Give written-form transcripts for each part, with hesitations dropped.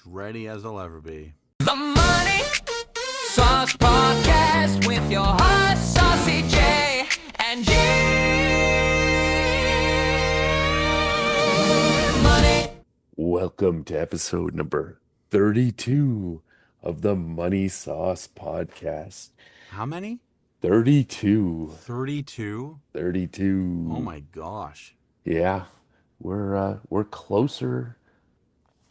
ready as I'll ever be. The Money Sauce Podcast with your host, Saucy J and G. Money. Welcome to episode number 32 of the MoneySauce Podcast. How many? 32. 32? 32. Oh my gosh. Yeah, we're closer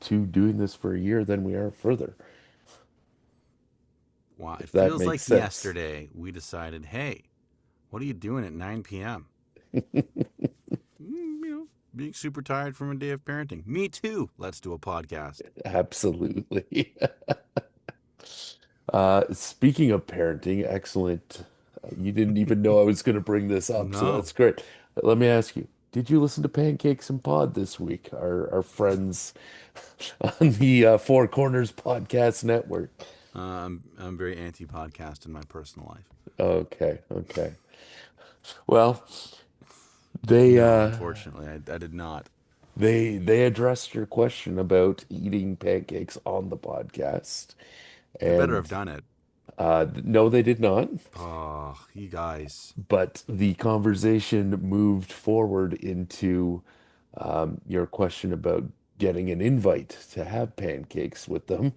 to doing this for a year than we are further. Wow, it If that feels makes like sense. yesterday we decided, hey, what are you doing at 9 p.m.? Being super tired from a day of parenting. Me too. Let's do a podcast. Absolutely. Speaking of parenting, excellent. You didn't even know I was going to bring this up, so No. that's great. Let me ask you, did you listen to Pancakes and Pod this week? Our friends on the Four Corners Podcast Network. I'm very anti-podcast in my personal life. Okay. Well, they No, unfortunately, I did not. they addressed your question about eating pancakes on the podcast, They better and have done it. no, they did not. Oh, you guys. But the conversation moved forward into your question about getting an invite to have pancakes with them.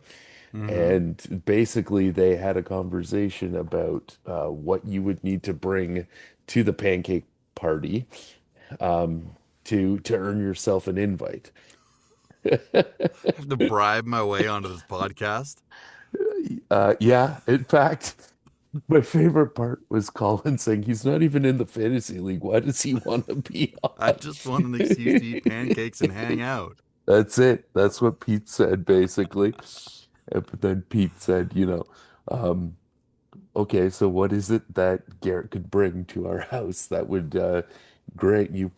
And basically, they had a conversation about what you would need to bring to the pancake party to earn yourself an invite. I have to bribe my way onto this podcast. Yeah, in fact, my favorite part was Colin saying he's not even in the fantasy league. Why does he want to be on? I just want an excuse to eat pancakes and hang out. That's it. That's what Pete said, basically. But then Pete said, okay, so what is it that Garrett could bring to our house that would grant you,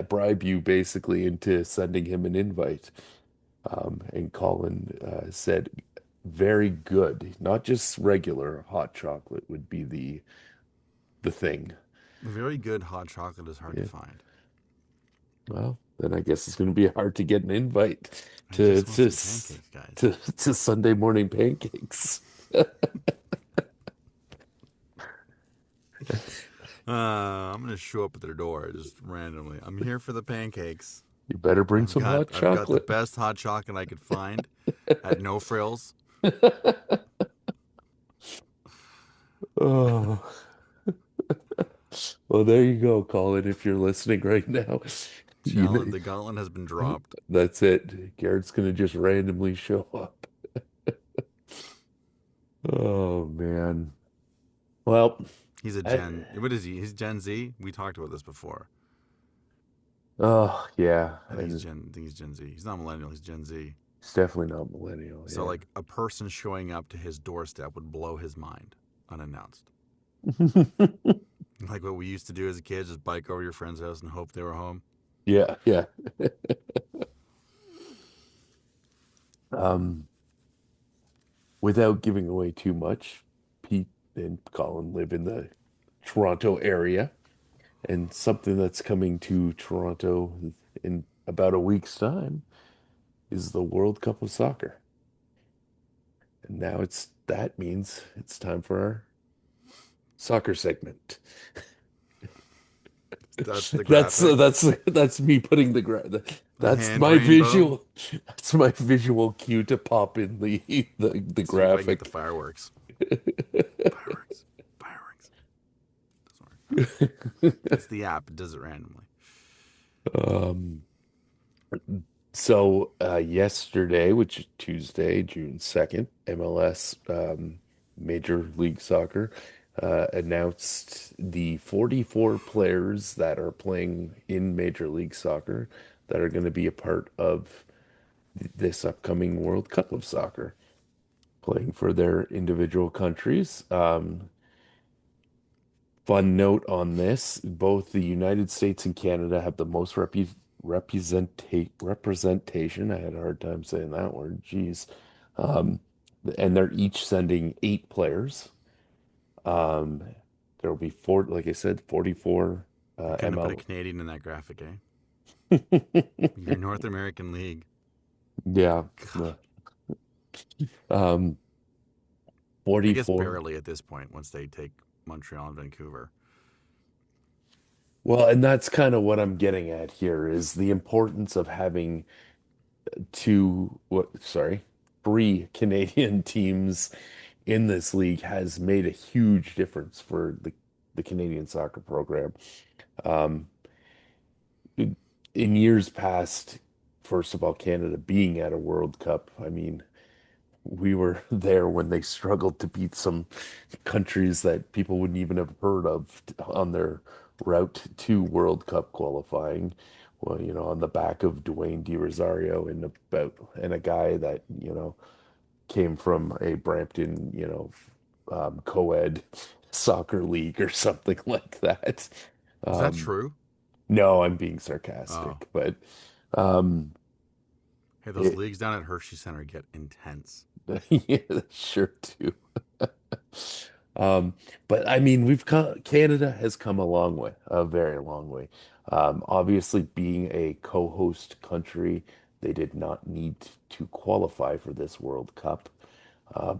bribe you basically into sending him an invite? And Colin said, very good, not just regular hot chocolate would be the thing. Very good hot chocolate is hard to find. Well, then I guess it's going to be hard to get an invite I to just want some pancakes, guys. to Sunday morning pancakes. I'm gonna show up at their door just randomly. I'm here for the pancakes. You better bring some hot I've got the chocolate. best hot chocolate I could find at no frills. Oh. Well, there you go, Colin, if you're listening right now. The gauntlet has been dropped. That's it. Garrett's going to just randomly show up. Oh, man. Well, He's a Gen. What is he? He's Gen Z. We talked about this before. oh, yeah. I think he's Gen Z. He's not millennial. He's Gen Z. It's definitely not millennial. So, like, a person showing up to his doorstep would blow his mind unannounced. Like what we used to do as a kid, just bike over to your friend's house and hope they were home. Yeah. Without giving away too much, Pete and Colin live in the Toronto area, and something that's coming to Toronto in about a week's time is the World Cup of Soccer. And now that means it's time for our soccer segment. That's the graphic. That's me putting that's hand my rainbow. visual. That's my visual cue to pop in the See if I can get graphic. the fireworks. Fireworks. Doesn't work. It's the app. It does it randomly. So yesterday, which is Tuesday, June 2nd, MLS Major League Soccer announced the 44 players that are playing in Major League Soccer that are going to be a part of this upcoming World Cup of Soccer, playing for their individual countries. Fun note on this, both the United States and Canada have the most representation. I had a hard time saying that word. Jeez. And they're each sending 8 players. There'll be like I said, 44 Couldn't ML. put a Canadian in that graphic, eh? Your North American League. Yeah. Um, I guess 44. barely at this point once they take Montreal and Vancouver. Well, and that's kind of what I'm getting at here is the importance of having three Canadian teams in this league has made a huge difference for the Canadian soccer program. Um, in years past, first of all, Canada being at a World Cup, I mean, we were there when they struggled to beat some countries that people wouldn't even have heard of on their route to World Cup qualifying. Well, on the back of Dwayne De Rosario and a guy that, came from a Brampton, co-ed soccer league or something like that. Is that Um, true? no, I'm being Oh, sarcastic, but um, hey, those it, leagues down at Hershey Center get intense. yeah, they sure do. Um, but I mean, Canada has come a long way, a very long way. Obviously, being a co-host country, they did not need to qualify for this World Cup.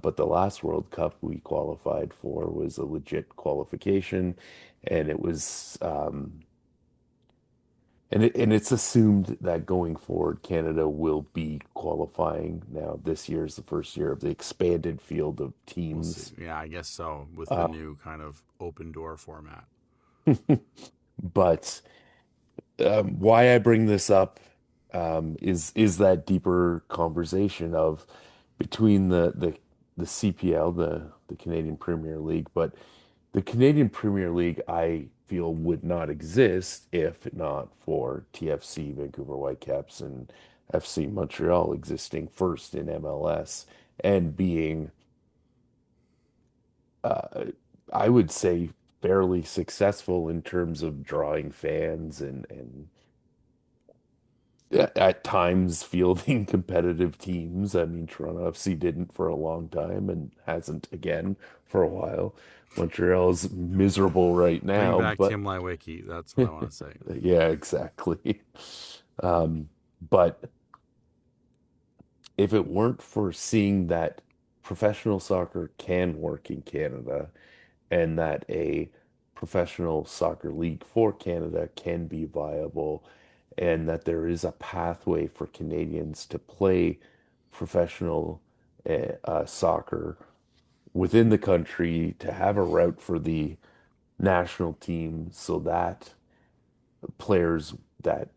But the last World Cup we qualified for was a legit qualification, and it was it's assumed that going forward, Canada will be qualifying. Now, this year is the first year of the expanded field of We'll see. teams. Yeah, I guess so with the Uh, new kind of open door format. but why I bring this up is that deeper conversation of between the CPL, the Canadian Premier League, but the Canadian Premier League, I feel would not exist if not for TFC, Vancouver Whitecaps, and FC Montreal existing first in MLS and being, uh, I would say, fairly successful in terms of drawing fans and at times fielding competitive teams. I mean, Toronto FC didn't for a long time and hasn't again for a while. Montreal's miserable right Bring now, back but Tim Leiweke. That's what I want to say. yeah, exactly. Um, but if it weren't for seeing that professional soccer can work in Canada and that a professional soccer league for Canada can be viable, and that there is a pathway for Canadians to play professional soccer within the country, to have a route for the national team so that players that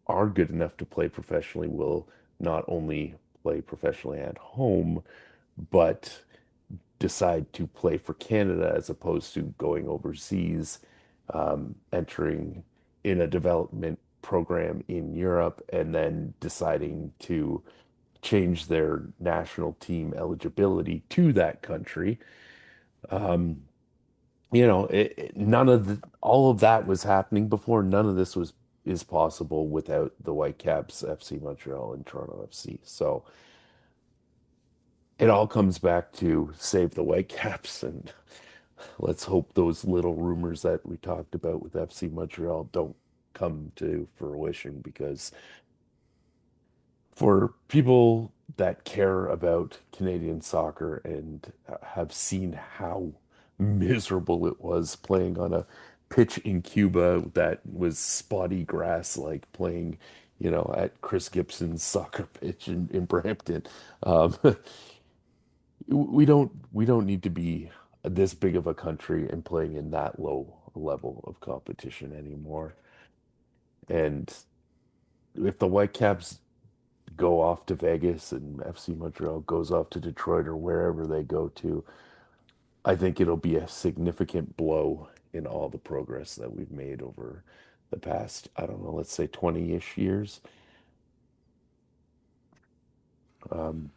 are good enough to play professionally will not only play professionally at home, but decide to play for Canada as opposed to going overseas, entering in a development program in Europe, and then deciding to change their national team eligibility to that country. Um, None of all of that was happening before. None of this was is possible without the Whitecaps, FC Montreal, and Toronto FC. So it all comes back to save the Whitecaps, and let's hope those little rumors that we talked about with FC Montreal don't come to fruition, because for people that care about Canadian soccer and have seen how miserable it was playing on a pitch in Cuba that was spotty grass, like playing, at Chris Gibson's soccer pitch in Brampton. Um, we don't need to be this big of a country and playing in that low level of competition anymore. And if the Whitecaps go off to Vegas and FC Montreal goes off to Detroit or wherever they go to, I think it'll be a significant blow in all the progress that we've made over the past, I don't know, let's say 20-ish years. Um,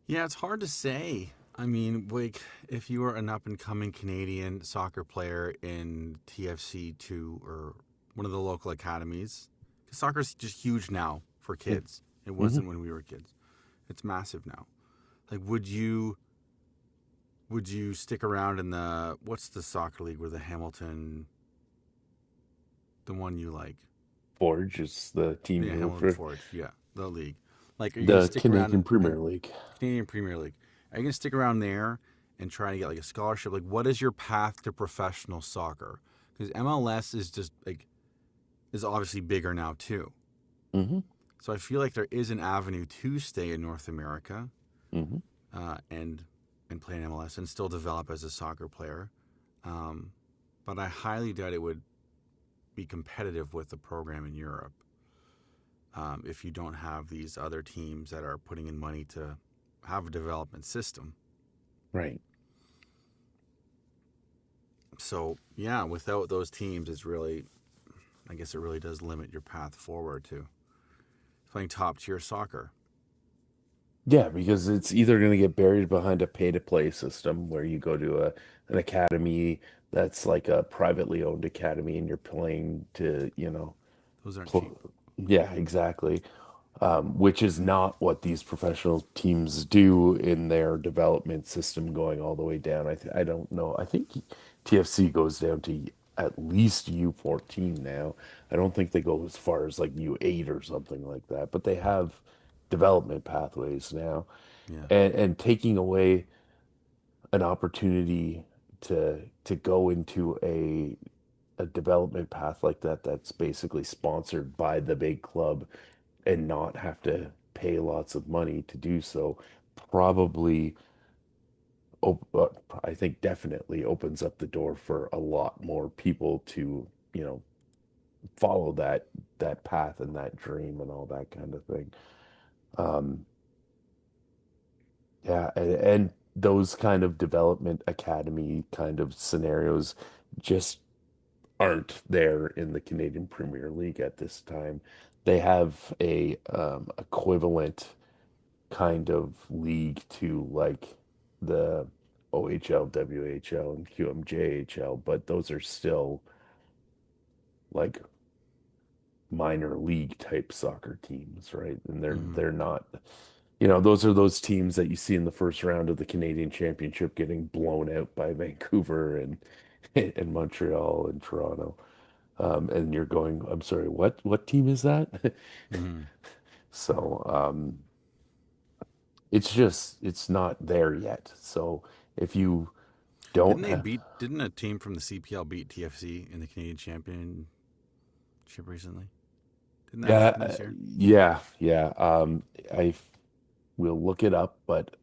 Yeah, it's hard to say. I mean, like, if you are an up and coming Canadian soccer player in TFC2 or one of the local academies, because soccer's just huge now for yeah. kids. It hmm wasn't when we were kids. It's massive now. Like, would you stick around in the what's the soccer league where the Hamilton, the one you like? Forge is the team Yeah, you root Hamilton for. Forge. Yeah, the league. Like, are you going to The stick around Canadian in Premier League. Canadian Premier League? Are you going to stick around there and try to get like a scholarship? Like, what is your path to professional soccer? Because MLS is just like is obviously bigger now too. Hmm. So I feel like there is an avenue to stay in North America Hmm. uh, and and play in MLS and still develop as a soccer player. Um, but I highly doubt it would be competitive with the program in Europe if you don't have these other teams that are putting in money to have a development system. Right. So yeah, without those teams, it's really, I guess it really does limit your path forward to playing top tier soccer. Yeah, because it's either going to get buried behind a pay-to-play system where you go to an academy that's like a privately owned academy and you're playing to, Those aren't cheap. pl yeah, exactly. Which is not what these professional teams do in their development system going all the way down. I don't know. I think TFC goes down to at least U14 now. I don't think they go as far as like U8 or something like that, but they have development pathways now. Yeah. And taking away an opportunity to go into a development path like that that's basically sponsored by the big club and not have to pay lots of money to do so probably I think definitely opens up the door for a lot more people to, follow that path and that dream and all that kind of thing. Um, yeah, and those kind of development academy kind of scenarios just aren't there in the Canadian Premier League at this time. They have a equivalent kind of league to like the OHL, WHL, and QMJHL, but those are still like minor league type soccer teams, right? And they're Mm-hmm. they're not, those are those teams that you see in the first round of the Canadian Championship getting blown out by Vancouver and and Montreal and Toronto. And you're going, I'm sorry, what team is that? Mm-hmm. So, it's not there yet. So if you don't have, Didn't a team from the CPL beat TFC in the Canadian Championship recently? Didn't that yeah, happen this year? yeah. I will look it up, but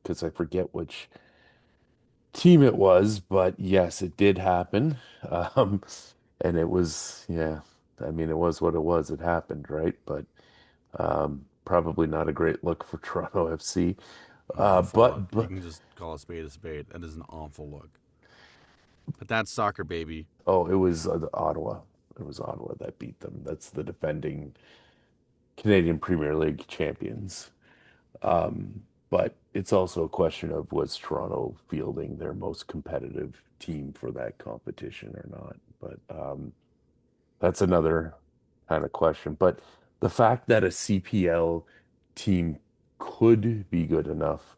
because I forget which team it was, but yes, it did happen. Um, and it was, yeah, I mean, it was what it was. It happened, right? But probably not a great look for Toronto FC. An awful look. But You can just call a spade a spade. That is an awful look. But that's soccer, baby. oh, it was Ottawa. It was Ottawa that beat them. That's the defending Canadian Premier League champions. But it's also a question of was Toronto fielding their most competitive team for that competition or not? But that's another kind of question. But the fact that a CPL team could be good enough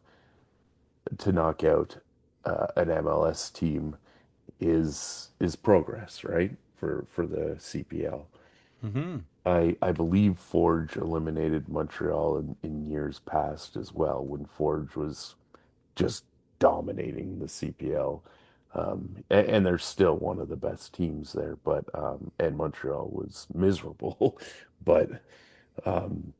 to knock out an MLS team is progress, right? For the CPL. Mm-hmm. I believe Forge eliminated Montreal in years past as well, when Forge was just dominating the CPL. And they're still one of the best teams there, but and Montreal was miserable. But um,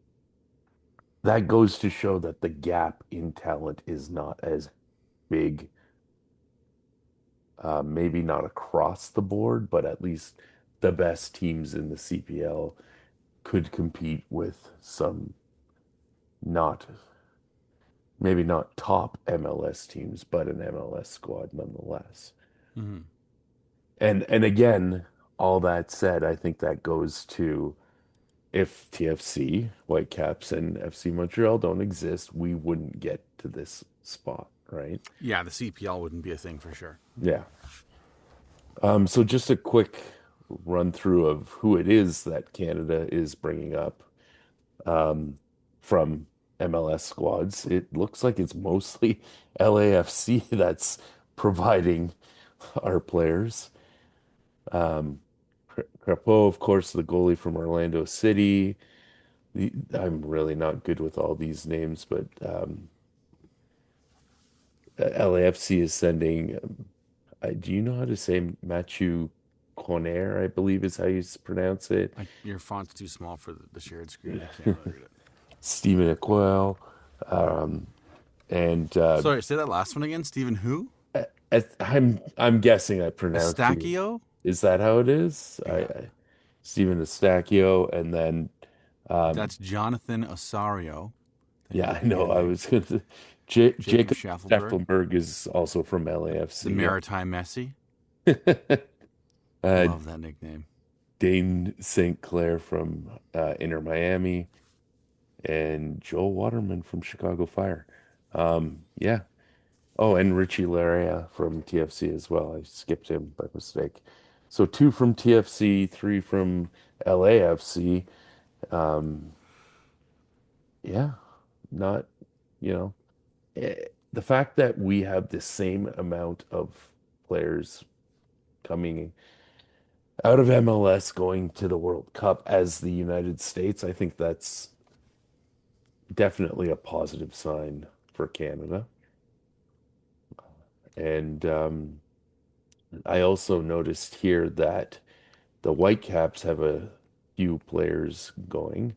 that goes to show that the gap in talent is not as big, maybe not across the board, but at least the best teams in the CPL could compete with some not maybe not top MLS teams, but an MLS squad nonetheless. Mm-hmm. And again, all that said, I think that goes to if TFC, Whitecaps, and FC Montreal don't exist, we wouldn't get to this spot, right? Yeah, the CPL wouldn't be a thing for sure. Yeah. So just a quick run through of who it is that Canada is bringing up from MLS squads. It looks like it's mostly LAFC that's providing our players. Crapo, of course, the goalie from Orlando City. I'm really not good with all these names, but LAFC is sending. Do you know how to say Mathieu Conair? I believe is how you pronounce it. Your font's too small for the shared screen. I can't really read it. Stephen Aquel, um, and Sorry, say that last one again. Stephen who? I'm guessing I pronounced it. Estacchio? Is that how it is? Yeah. Stephen Estacchio, and then That's Jonathan Osario. Then you yeah, got I know. I Andy. was gonna say Jacob Jacob Schaffelberg. Schaffelberg is also from The LAFC. Maritime Messi. Yeah. uh, Love that nickname. Dane St. Clair from Inter Miami, and Joel Waterman from Chicago Fire. Yeah. Oh, and Richie Laria from TFC as well. I skipped him by mistake. So two from TFC, three from LAFC. Um, yeah, not, you know, the fact that we have the same amount of players coming out of MLS going to the World Cup as the United States, I think that's definitely a positive sign for Canada. And I also noticed here that the Whitecaps have a few players going.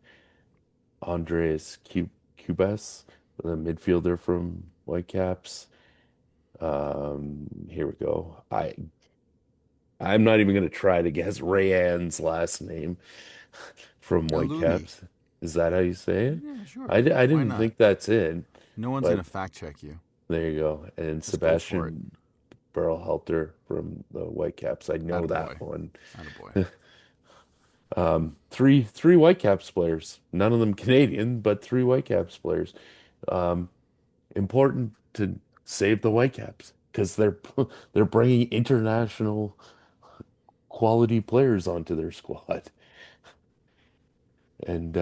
Andreas Cubas, the midfielder from Whitecaps. Here we go. I'm not even going to try to guess Rayanne's last name from Aluni. Whitecaps. Is that how you say it? Yeah, I, sure. I Why didn't not? think that's it, No one's but gonna fact check you. there you go. And Just go for it. Sebastian Berhalter from the Whitecaps. I know that Attaboy. one. Attaboy. Three Whitecaps players. None of them Canadian, but three Whitecaps players. Um, Important to save the Whitecaps because they're bringing international quality players onto their squad. And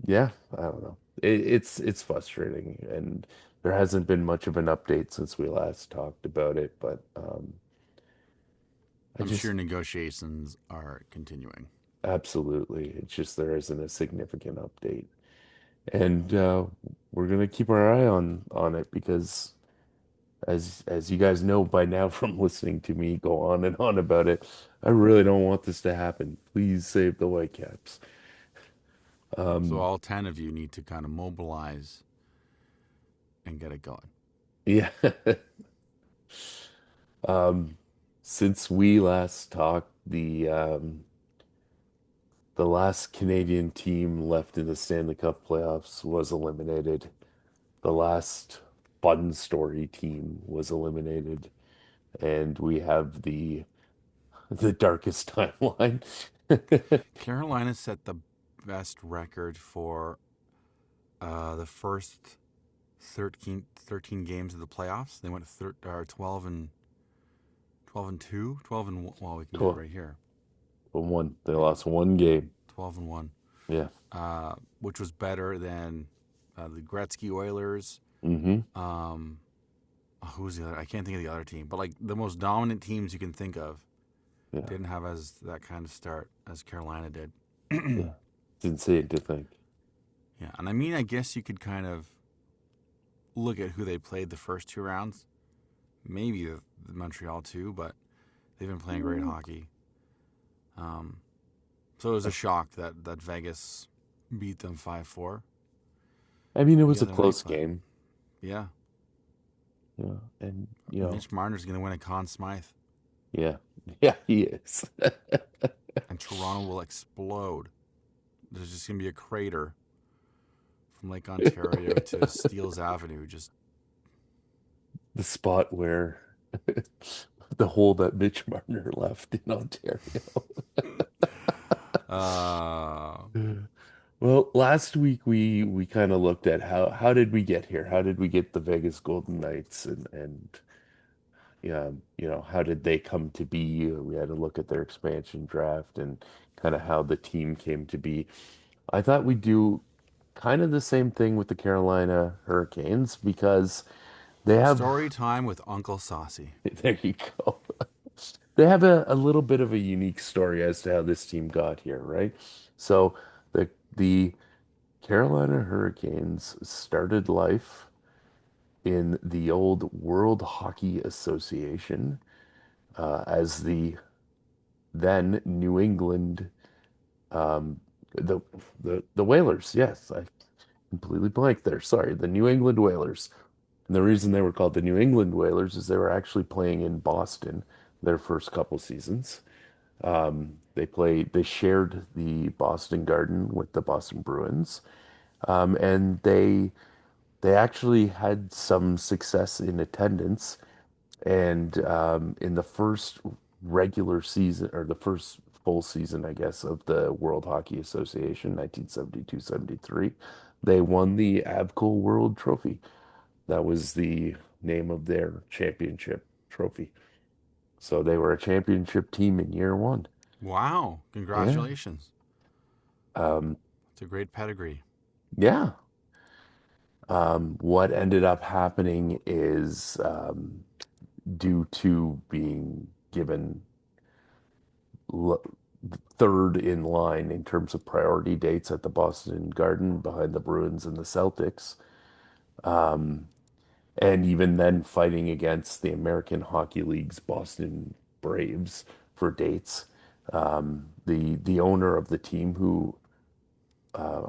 yeah, I don't know. It's frustrating, and there hasn't been much of an update since we last talked about it. But I I'm just sure negotiations are continuing. absolutely, it's just there isn't a significant update, and we're gonna keep our eye on it because as you guys know by now from listening to me go on and on about it, I really don't want this to happen. Please save the Whitecaps. So Um, all 10 of you need to kind of mobilize and get it going. yeah. Um, since we last talked, the last Canadian team left in the Stanley Cup playoffs was eliminated. The last Fun Story team was eliminated, and we have the darkest timeline. Carolina set the best record for the first 13 games of the playoffs. They went 12 and 2, 12 and well, we can get it 12, right here. 1. They lost one game. 12 and 1. Yeah. Which was better than the Gretzky Oilers. Mm-hmm. Who's the other? I can't think of the other team, but like the most dominant teams you can think of Yeah. didn't have as that kind of start as Carolina did. Yeah. It's insane to think. Yeah, and I mean, I guess you could kind of look at who they played the first two rounds. Maybe the Montreal too, but they've been playing great hockey. So it was a shock that Vegas beat them 5-4 I mean, it the was a other night. close But game. yeah, Yeah. And, Mitch Marner's going to win a Conn Smythe, yeah. Yeah, he is. and Toronto will explode. There's just going to be a crater from Lake Ontario to Steeles Avenue. Just The spot where the hole that Mitch Marner left in Ontario. uh, Well, last week we kind of looked at how did we get here? How did we get the Vegas Golden Knights and yeah, how did they come to be? We had to look at their expansion draft and kind of how the team came to be. I thought we'd do kind of the same thing with the Carolina Hurricanes because they have, story time with Uncle Saucy. there you go. They have a little bit of a unique story as to how this team got here, right? So the Carolina Hurricanes started life in the old World Hockey Association as the then New England um, the the Whalers. Yes, I completely blanked there. Sorry, the New England Whalers. And the reason they were called the New England Whalers is they were actually playing in Boston their first couple seasons. They shared the Boston Garden with the Boston Bruins, and they actually had some success in attendance. And in the first regular season, or the first full season, I guess, of the World Hockey Association, 1972-73, they won the Avco World Trophy. That was the name of their championship trophy. So they were a championship team in year one. Wow. Yeah. Congratulations. Um, It's a great pedigree. yeah. What ended up happening is due to being given l third in line in terms of priority dates at the Boston Garden behind the Bruins and the Celtics. Um, and even then fighting against the American Hockey League's Boston Braves for dates. The owner of the team, who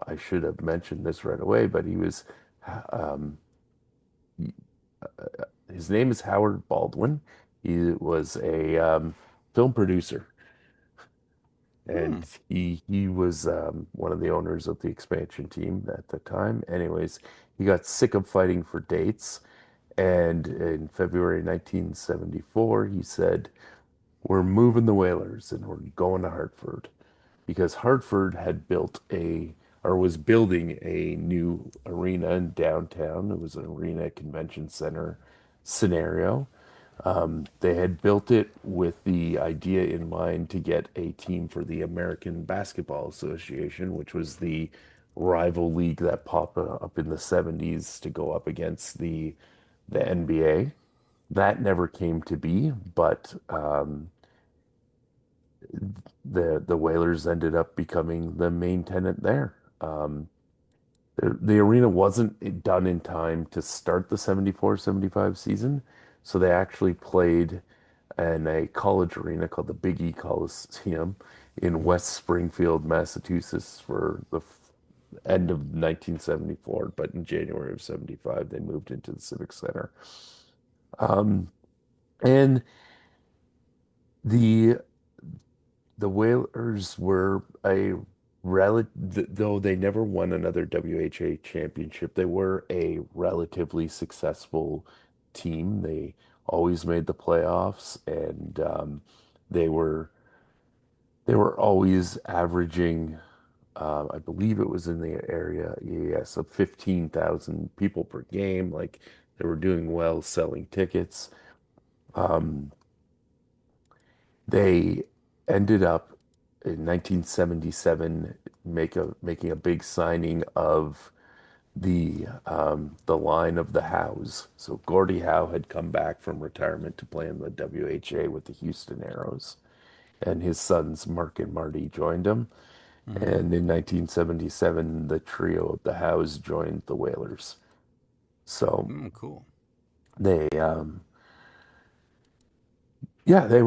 I should have mentioned this right away, but um, his name is Howard Baldwin. He was a film producer, Hmm. and he was one of the owners of the expansion team at the time. Anyways, he got sick of fighting for dates, and in February 1974, he said, "We're moving the Whalers and we're going to Hartford," because Hartford had built a or was building a new arena in downtown. It was an arena convention center scenario. They had built it with the idea in mind to get a team for the American Basketball Association, which was the rival league that popped up in the 70s to go up against the NBA. That never came to be, but the Whalers ended up becoming the main tenant there. The arena wasn't done in time to start the 74-75 season, so they actually played in a college arena called the Big E Coliseum in Hmm. West Springfield, Massachusetts for the end of 1974, but in January of 75 they moved into the Civic Center. Um, and the the Whalers were a though they never won another WHA championship, they were a relatively successful team. They always made the playoffs, and they were they were always averaging, I believe it was in the area, yes, of 15,000 people per game. Like they were doing well selling tickets. Um, They ended up in 1977 making a big signing of the line of the Hows. So Gordie Howe had come back from retirement to play in the WHA with the Houston Aeros, and his sons Mark and Marty joined him. Hmm. And in 1977, the trio of the Hows joined the Whalers. So Mm, cool. they yeah, they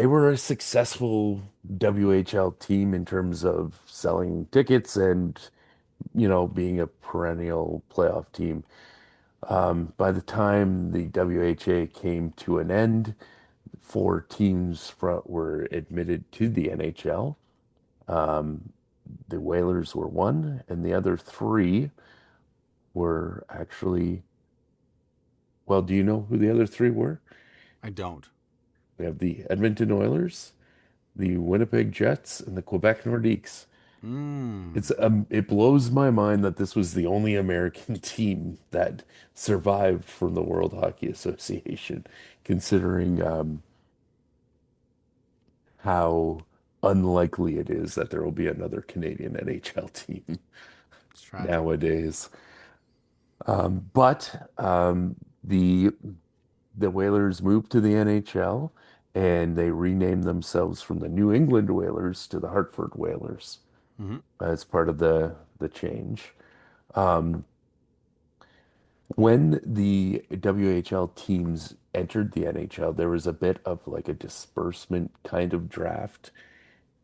were a successful WHL team in terms of selling tickets and, being a perennial playoff team. By the time the WHA came to an end, four teams were admitted to the NHL. Um, the Whalers were one, and the other three were actually, well, do you know who the other three were? I don't. We have the Edmonton Oilers, the Winnipeg Jets, and the Quebec Nordiques. Mm. It blows my mind that this was the only American team that survived from the World Hockey Association, considering how unlikely it is that there will be another Canadian NHL team It's tragic. nowadays. But the Whalers moved to the NHL, and they renamed themselves from the New England Whalers to the Hartford Whalers. Hmm. as part of the change. Um, when the WHL teams entered the NHL, there was a bit of like a disbursement kind of draft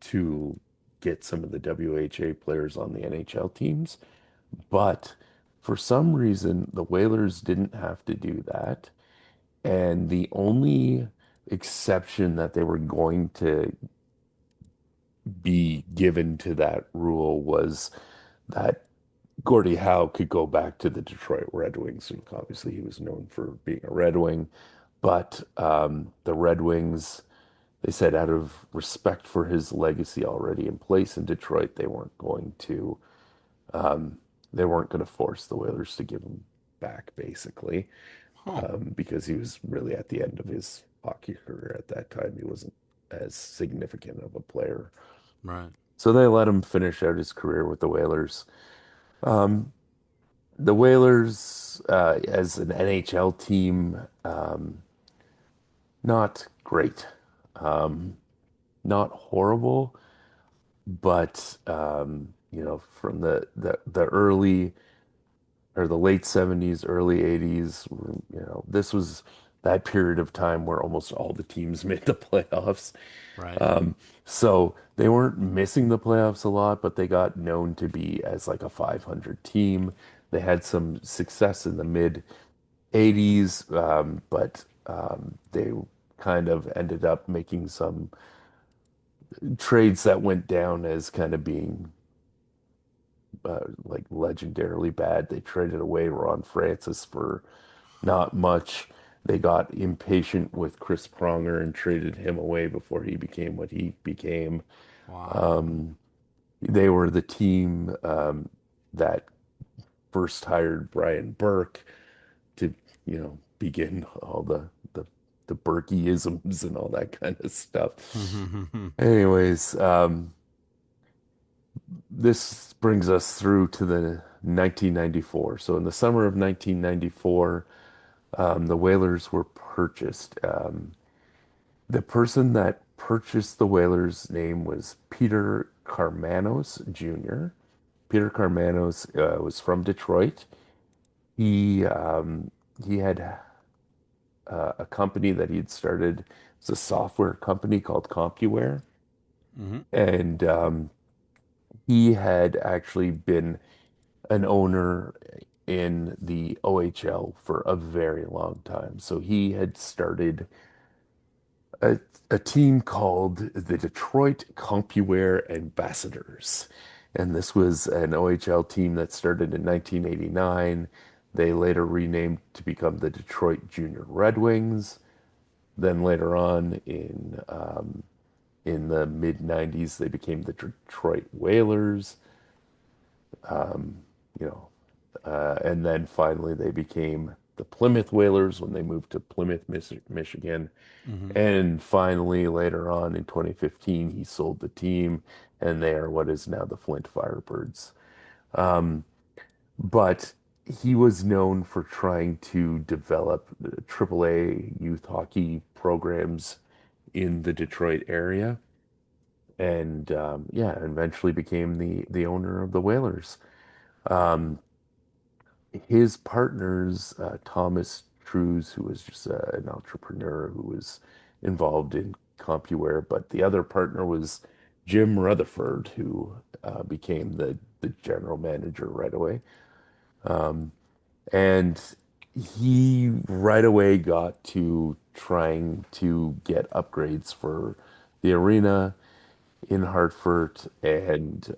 to get some of the WHA players on the NHL teams. But for some reason, the Whalers didn't have to do that. And the only exception that they were going to be given to that rule was that Gordie Howe could go back to the Detroit Red Wings. And obviously, he was known for being a Red Wing. But the Red Wings, they said out of respect for his legacy already in place in Detroit, um, they weren't going to force the Whalers to give him back, basically, Huh. because he was really at the end of his hockey career at that time. He wasn't as significant of a player. Right. So they let him finish out his career with the Whalers. Um, the Whalers, as an NHL team, not great, um, not horrible, but from the early or the late 70s, early 80s, this was that period of time where almost all the teams made the playoffs. Right. Um, so they weren't missing the playoffs a lot, but they got known to be as like a 500 team. They had some success in the mid 80s, but they kind of ended up making some trades that went down as kind of being like legendarily bad. They traded away Ron Francis for not much. They got impatient with Chris Pronger and traded him away before he became what he became. Wow. Um, they were the team that first hired Brian Burke to, begin all the Burkeisms and all that kind of stuff. Anyways, this brings us through to the 1994. So in the summer of 1994, the Whalers were purchased. The person that purchased the Whalers' name was Peter Karmanos Jr. Peter Karmanos was from Detroit. He had a company that he had started. It's a software company called CompuWare, Hmm. and he had actually been an owner in the OHL for a very long time. So he had started a, a team called the Detroit CompuWare Ambassadors. And this was an OHL team that started in 1989. They later renamed to become the Detroit Junior Red Wings. Then later on in the mid 90s, they became the Detroit Whalers. Um, you know, and then finally they became the Plymouth Whalers when they moved to Plymouth, Michigan. Hmm. And finally, later on in 2015, he sold the team, and they are what is now the Flint Firebirds. Um, but he was known for trying to develop AAA youth hockey programs in the Detroit area, and yeah, eventually became the owner of the Whalers. Um, his partners, Thomas Trues, who was just an entrepreneur who was involved in CompuWare, but the other partner was Jim Rutherford, who became the general manager right away. Um, and he right away got to trying to get upgrades for the arena in Hartford, and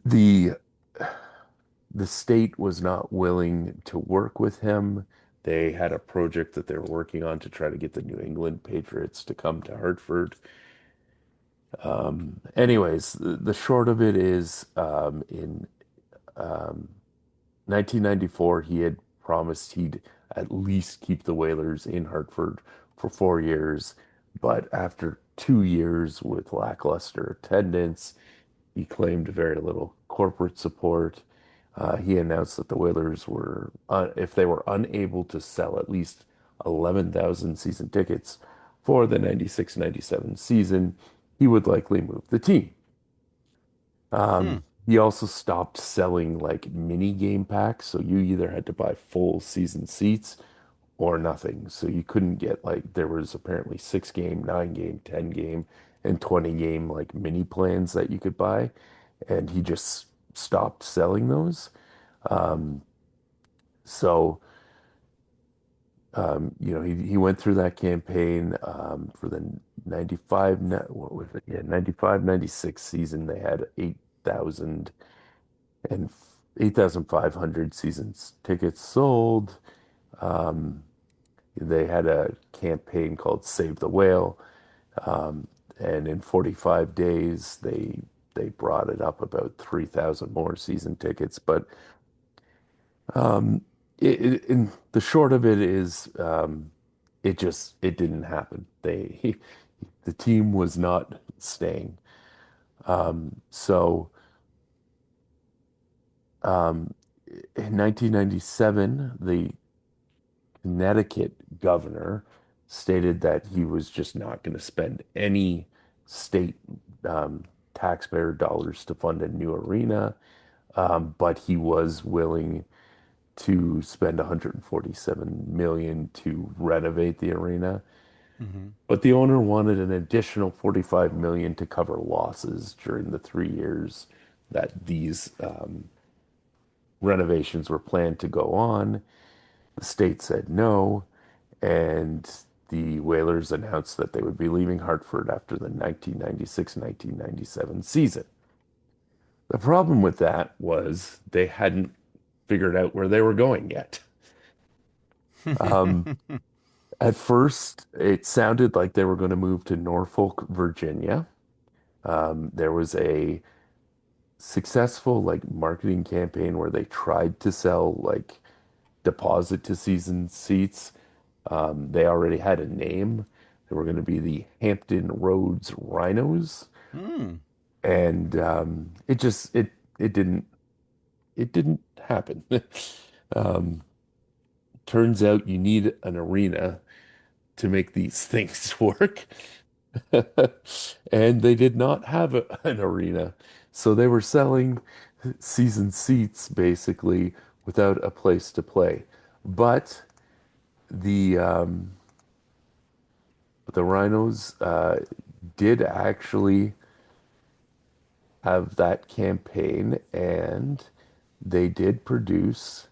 the the state was not willing to work with him. They had a project that they were working on to try to get the New England Patriots to come to Hartford. Anyways, the short of it is, in um, 1994, he had promised he'd at least keep the Whalers in Hartford for 4 years, but after 2 years with lackluster attendance, he claimed very little corporate support. He announced that the Whalers were, if they were unable to sell at least 11,000 season tickets for the 96-97 season, he would likely move the team. Hmm. He also stopped selling like mini game packs, so you either had to buy full season seats or nothing. So you couldn't get like there was apparently 6 game, 9 game, 10 game, and 20 game like mini plans that you could buy, and he just stopped selling those. Um, so he went through that campaign for the 95, what was it? Yeah, 95, 96 season. They had 8,000 and 8,500 seasons tickets sold. Um, they had a campaign called Save the Whale, um, and in 45 days they brought it up about 3,000 more season tickets. But um, in the short of it is, it didn't happen. The team was not staying. So um, in 1997, the Connecticut governor stated that he was just not going to spend any state um, taxpayer dollars to fund a new arena, but he was willing to spend 147 million to renovate the arena. Hmm. But the owner wanted an additional 45 million to cover losses during the 3 years that these renovations were planned to go on. The state said no, and the Whalers announced that they would be leaving Hartford after the 1996-1997 season. The problem with that was they hadn't figured out where they were going yet. Um, at first, it sounded like they were going to move to Norfolk, Virginia. There was a successful like marketing campaign where they tried to sell like deposit to season seats. They already had a name. They were going to be the Hampton Roads Rhinos, Hmm. and it didn't happen. Um, turns out you need an arena to make these things work, and they did not have an arena, so they were selling season seats basically without a place to play. But the um, the Rhinos did actually have that campaign, and they did produce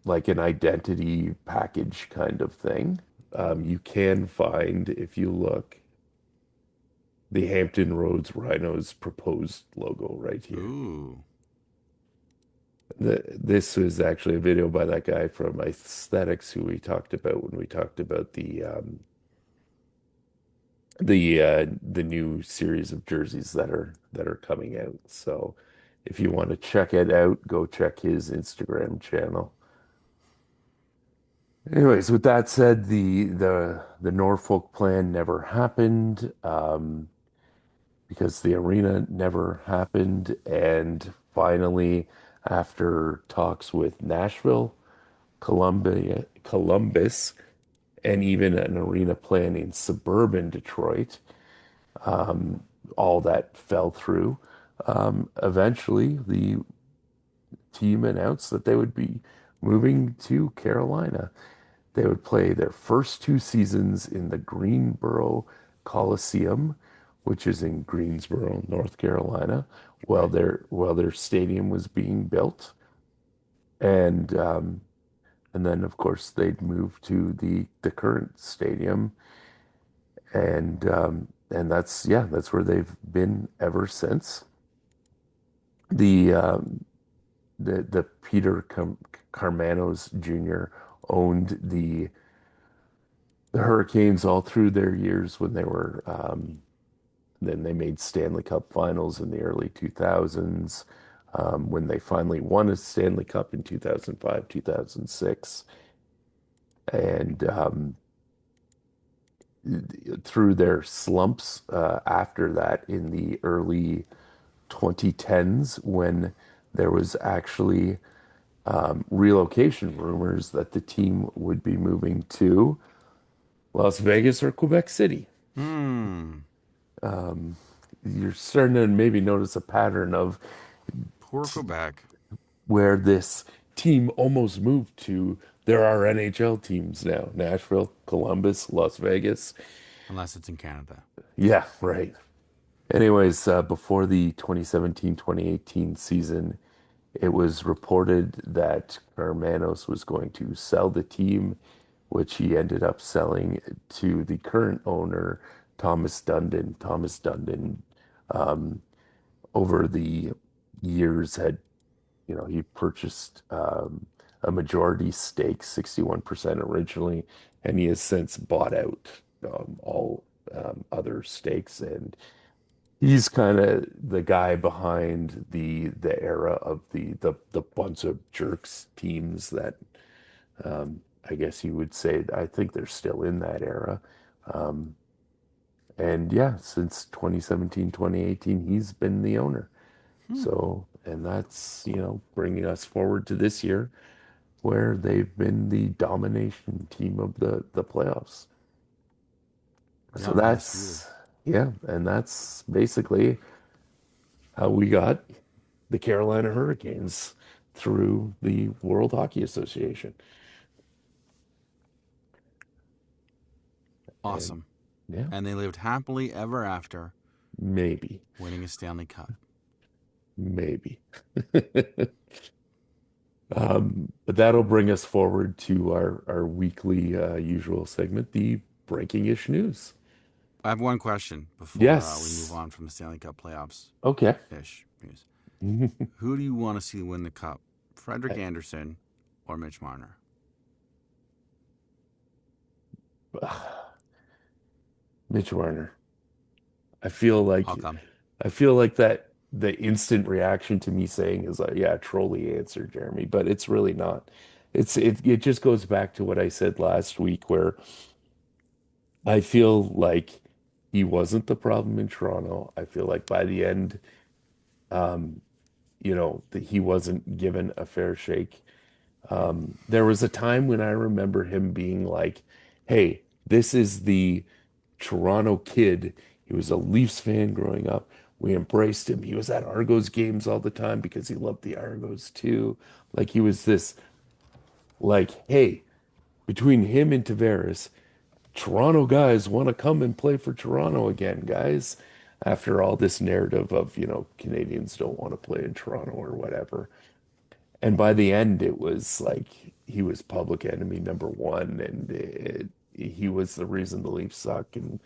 like an identity package kind of thing. You can find, if you look, the Hampton Roads Rhinos proposed logo right here. Ooh. This is actually a video by that guy from Aesthetics who we talked about when we talked about the new series of jerseys that are coming out. So if you want to check it out, go check his Instagram channel. Anyways, with that said, the Norfolk plan never happened because the arena never happened, and finally, after talks with Nashville, Columbus, and even an arena plan in suburban Detroit, all that fell through. Eventually, the team announced that they would be moving to Carolina. They would play their first 2 seasons in the Greensboro Coliseum, which is in Greensboro, North Carolina, Okay. while their stadium was being built. And and then of course they'd move to the current stadium, and that's yeah, that's where they've been ever since. The the Peter Carmanos Jr. owned the Hurricanes all through their years when they were then they made Stanley Cup Finals in the early 2000s. When they finally won a Stanley Cup in 2005, 2006, and through their slumps after that in the early 2010s, when there was actually relocation rumors that the team would be moving to Las Vegas or Quebec City. Hmm. Um, you're starting to maybe notice a pattern of Poor Quebec. where this team almost moved to. There are NHL teams now: Nashville, Columbus, Las Vegas. Unless it's in Canada. Yeah, right. Anyways, before the 2017-2018 season, it was reported that Carmanos was going to sell the team, which he ended up selling to the current owner, Thomas Dundon. Thomas Dundon, um, over the years, had he purchased a majority stake, 61% originally, and he has since bought out all other stakes, and he's kind of the guy behind the era of the bunch of jerks teams that I guess you would say. I think they're still in that era. Um, and yeah, since 2017, 2018, he's been the owner. Hmm. So, and that's, bringing us forward to this year where they've been the domination team of the playoffs. So Yeah, undisputed. yeah, and that's basically how we got the Carolina Hurricanes through the World Hockey Association. And Awesome. yeah, And they lived happily ever after, maybe, winning a Stanley Cup. maybe. But that'll bring us forward to our weekly usual segment, the Breakingish news. I have one question before we move Yes. on from the Stanley Cup playoffs Okay. ish news. Who do you want to see win the cup? Frederick Anderson or Mitch Marner? Mitch Marner. I feel like How come? I feel like that the instant reaction to me saying is like, yeah, trolley answer, Jeremy, but it's really not. It just goes back to what I said last week where I feel like he wasn't the problem in Toronto. I feel like by the end, um, that he wasn't given a fair shake. There was a time when I remember him being like, "Hey, this is the Toronto kid. He was a Leafs fan growing up. We embraced him. He was at Argos games all the time because he loved the Argos too. Like he was this, like, hey, between him and Tavares, Toronto guys want to come and play for Toronto again, guys. After all this narrative of, Canadians don't want to play in Toronto or whatever. And by the end, it was like he was public enemy number one, and he was the reason the Leafs suck and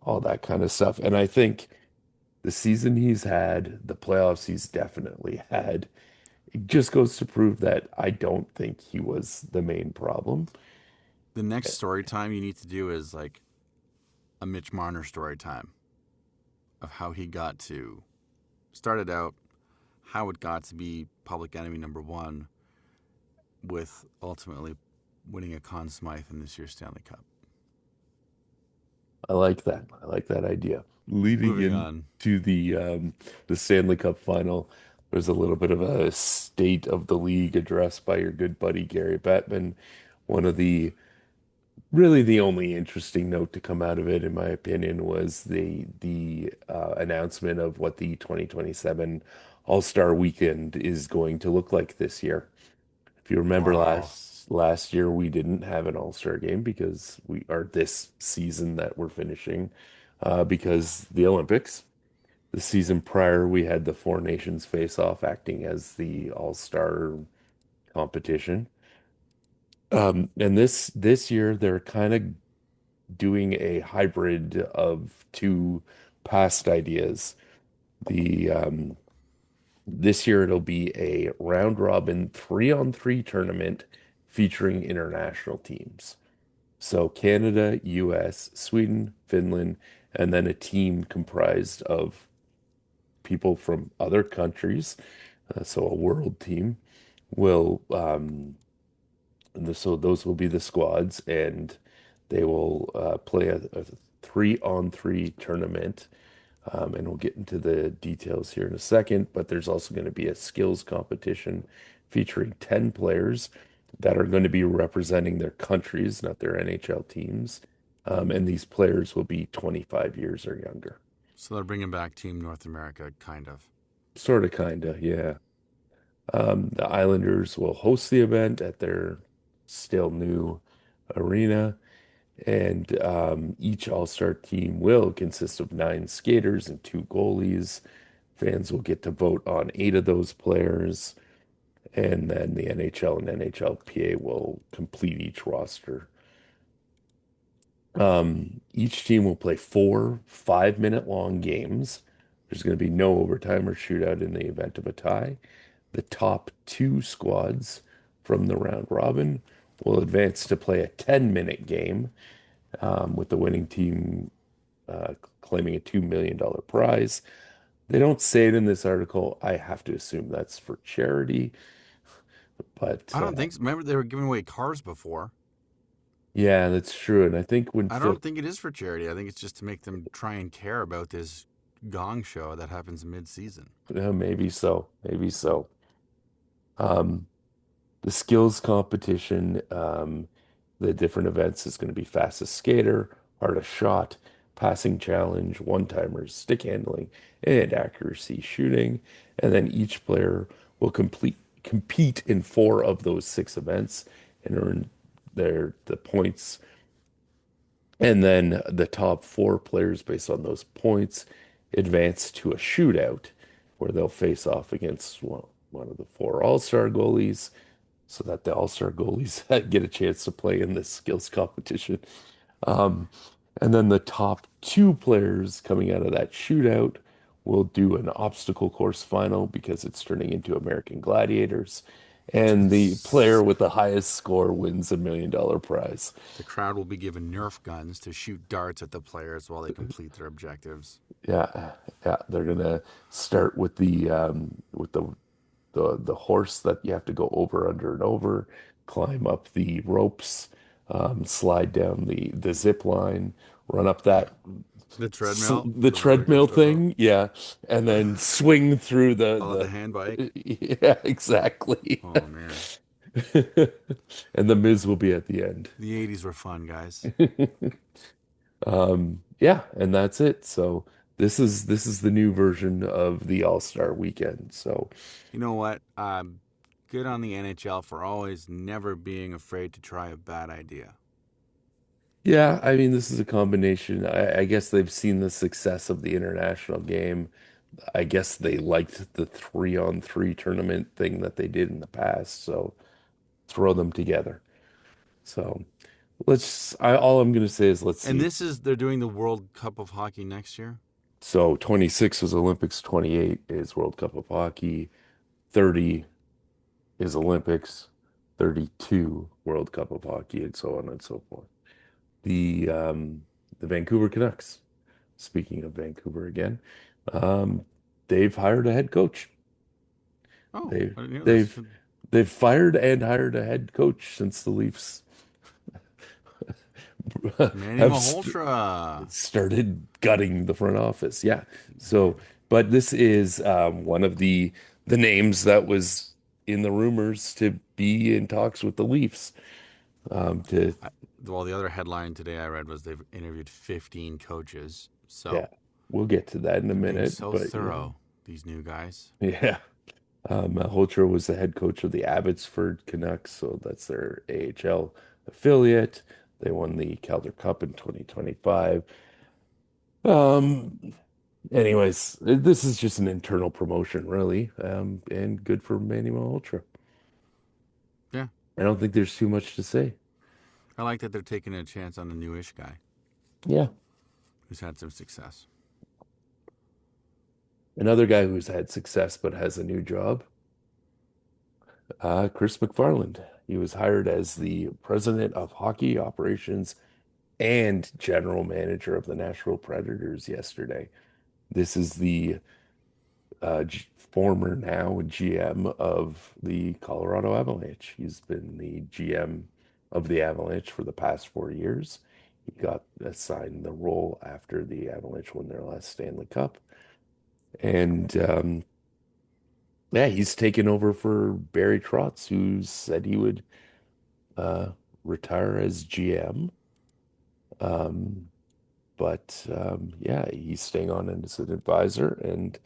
all that kind of stuff. And I think the season he's had, the playoffs he's definitely had, it just goes to prove that I don't think he was the main problem. The next story time you need to do is like a Mitch Marner story time of how he got to started out, how it got to be public enemy number one, with ultimately winning a Conn Smythe in this year's Stanley Cup. I like that. I like that idea. Leading Moving on. into the Stanley Cup Final, there's a little bit of a state of the league address by your good buddy Gary Bettman. One of the Really the only interesting note to come out of it, in my opinion, was the announcement of what the 2027 All-Star Weekend is going to look like this year. If you remember Oh, last year, we didn't have an All-Star game because we are this season that we're finishing because the Olympics. The season prior, we had the Four Nations face-off acting as the All-Star competition. And this year, they're kind of doing a hybrid of two past ideas. The This year it'll be a round robin 3-on-3 tournament featuring international teams. So Canada, US, Sweden, Finland, and then a team comprised of people from other countries. So a world team will so those will be the squads, and they will play a 3-on-3 tournament. And we'll get into the details here in a second, but there's also going to be a skills competition featuring 10 players that are going to be representing their countries, not their NHL teams. And these players will be 25 years or younger. So they're bringing back Team North America, kind of. Sort of, kind of, yeah. The Islanders will host the event at their still new arena, and each All-Star team will consist of 9 skaters and 2 goalies. Fans will get to vote on 8 of those players, and then the NHL and NHLPA will complete each roster. Each team will play 4 5-minute long games. There's going to be no overtime or shootout in the event of a tie. The top 2 squads from the round robin will advance to play a 10-minute game, with the winning team claiming a $2 million prize. They don't say it in this article. I have to assume that's for charity, but I don't think so. Remember, they were giving away cars before. yeah, that's true. And I think when I Phil, don't think it is for charity. I think it's just to make them try and care about this gong show that happens mid-season. maybe so, maybe so. Um, the skills competition, the different events is going to be fastest skater, hardest shot, passing challenge, one-timers, stick handling, and accuracy shooting. And then each player will compete in 4 of those 6 events and earn the points. And then the top 4 players based on those points advance to a shootout where they'll face off against one of the 4 All-Star goalies so that the All-Star goalies get a chance to play in this skills competition. Um, and then the top 2 players coming out of that shootout will do an obstacle course final because it's turning into American Gladiators. And the player with the highest score wins $1 million prize. The crowd will be given Nerf guns to shoot darts at the players while they complete their objectives. Yeah, yeah, they're gonna start with the horse that you have to go over, under, and over, climb up the ropes, slide down the zip line, run up The treadmill, the the roller treadmill coaster, thing, yeah, and then swing through the hand bike. yeah, exactly. Oh man, And the Miz will be at the end. the '80s were fun, guys. Yeah, and that's it. So this is the new version of the All-Star weekend. So You know what? Good on the NHL for always never being afraid to try a bad idea. yeah, I mean, this is a combination. I guess they've seen the success of the international game. I guess they liked the 3-on-3 tournament thing that they did in the past. So throw them together. So all I'm gonna say is let's And see. they're doing the World Cup of Hockey next year. So 26 was Olympics, 28 is World Cup of Hockey, 30 is Olympics, 32 World Cup of Hockey, and so on and so forth. The Vancouver Canucks, speaking of Vancouver again, um, they've hired a head coach. Oh, They've I didn't hear this. they've they've fired and hired a head coach since the Leafs Manny have Malhotra. started gutting the front office. Yeah. So, but this is one of the names that was in the rumors to be in talks with the Leafs. To Well, the other headline today I read was they've interviewed 15 coaches. Yeah, So we'll get to that in a they're being minute. so But thorough, these new guys. yeah. Holter was the head coach of the Abbotsford Canucks, so that's their AHL affiliate. They won the Calder Cup in 2025. Um, Anyways, this is just an internal promotion, really, and good for Manuel Ultra. Yeah. I don't think there's too much to say. I like that they're taking a chance on a newish guy Yeah. who's had some success. Another guy who's had success but has a new job, Chris McFarland. He was hired as the president of hockey operations and general manager of the Nashville Predators yesterday. This is the former now GM of the Colorado Avalanche. He's been the GM of the Avalanche for the past 4 years. He got assigned the role after the Avalanche won their last Stanley Cup. And yeah, he's taken over for Barry Trotz, who said he would retire as GM. Um, but yeah, he's staying on as an advisor, and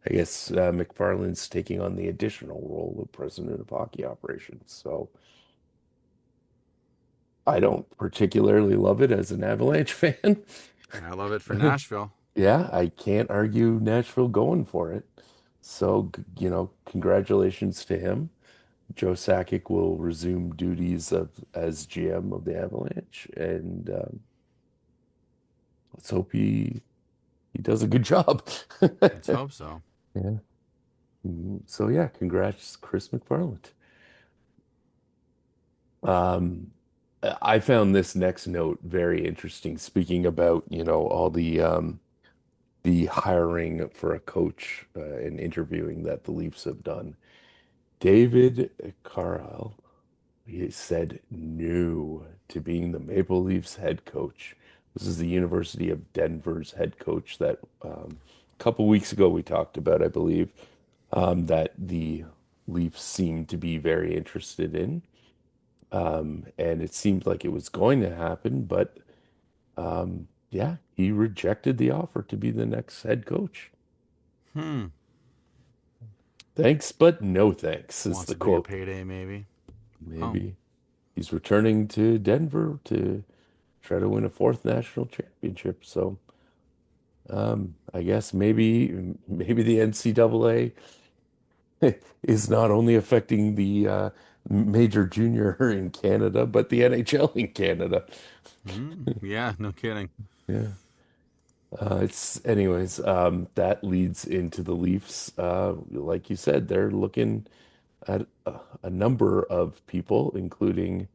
I guess McFarland's taking on the additional role of president of hockey operations. So I don't particularly love it as an Avalanche fan. I love it for Nashville. Yeah, I can't argue Nashville going for it. So, congratulations to him. Joe Sakic will resume duties of as GM of the Avalanche, and let's hope he does a good job. Let's hope so. Yeah. So yeah, congrats, Chris McFarland. Um, I found this next note very interesting. Speaking about, all the hiring for a coach and interviewing that the Leafs have done. David Carlisle, he said no to being the Maple Leafs head coach. This is the University of Denver's head coach that a couple weeks ago we talked about, I believe, that the Leafs seemed to be very interested in. And it seemed like it was going to happen, but yeah, he rejected the offer to be the next head coach. Hmm. Thanks, but no thanks, is Wants the a bigger quote. payday, maybe. Oh, Maybe he's returning to Denver to try to win a fourth national championship. So I guess maybe the NCAA is not only affecting the major junior in Canada, but the NHL in Canada. yeah, no kidding. Yeah. It's anyways, that leads into the Leafs. Like you said, they're looking at a number of people, including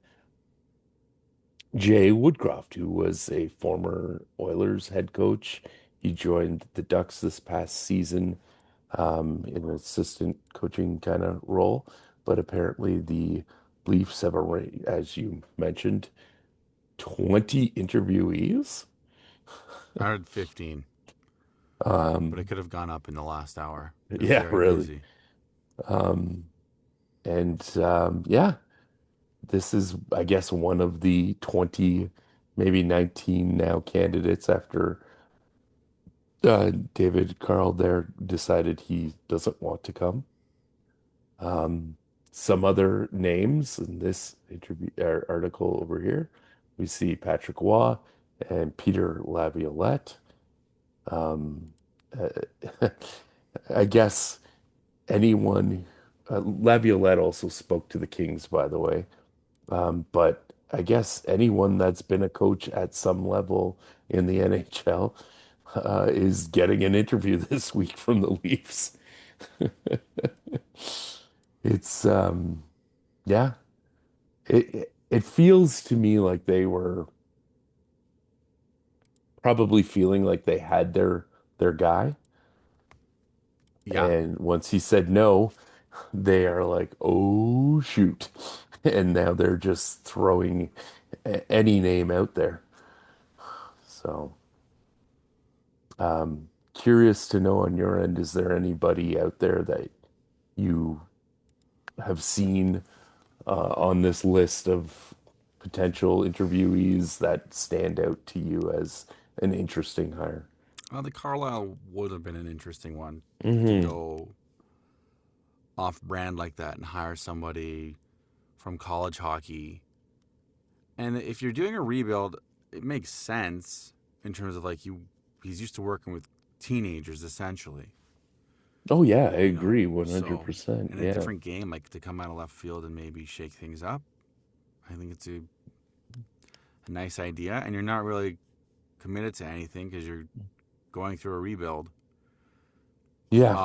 Jay Woodcroft, who was a former Oilers head coach. He joined the Ducks this past season in an assistant coaching kind of role. But apparently, the Leafs have already, as you mentioned, 20 interviewees. I heard 15, but it Um, could have gone up in the last hour. They're yeah, very really. busy. Um, and yeah, this is, I guess, one of the 20, maybe 19 now candidates after David Carl there decided he doesn't want to come. Um, some other names in this interview article over here, we see Patrick Waugh and Peter Laviolette. Um, uh, I guess anyone, Laviolette also spoke to the Kings, by the way. But I guess anyone that's been a coach at some level in the NHL is getting an interview this week from the Leafs. It's yeah, it feels to me like they were probably feeling like they had their guy, Yeah. and once he said no, they are like, oh shoot, and now they're just throwing any name out there. So. Curious to know on your end, is there anybody out there that you have seen on this list of potential interviewees that stand out to you as an interesting hire? The Carlisle would have been an interesting one to Hmm. go off brand like that and hire somebody from college hockey. And if you're doing a rebuild, it makes sense in terms of like he's used to working with teenagers essentially, Oh yeah, I you know. agree So 100%. in a Yeah. different game, like to come out of left field and maybe shake things up, I think it's a nice idea. And you're not really committed to anything because you're going through a rebuild, Yeah,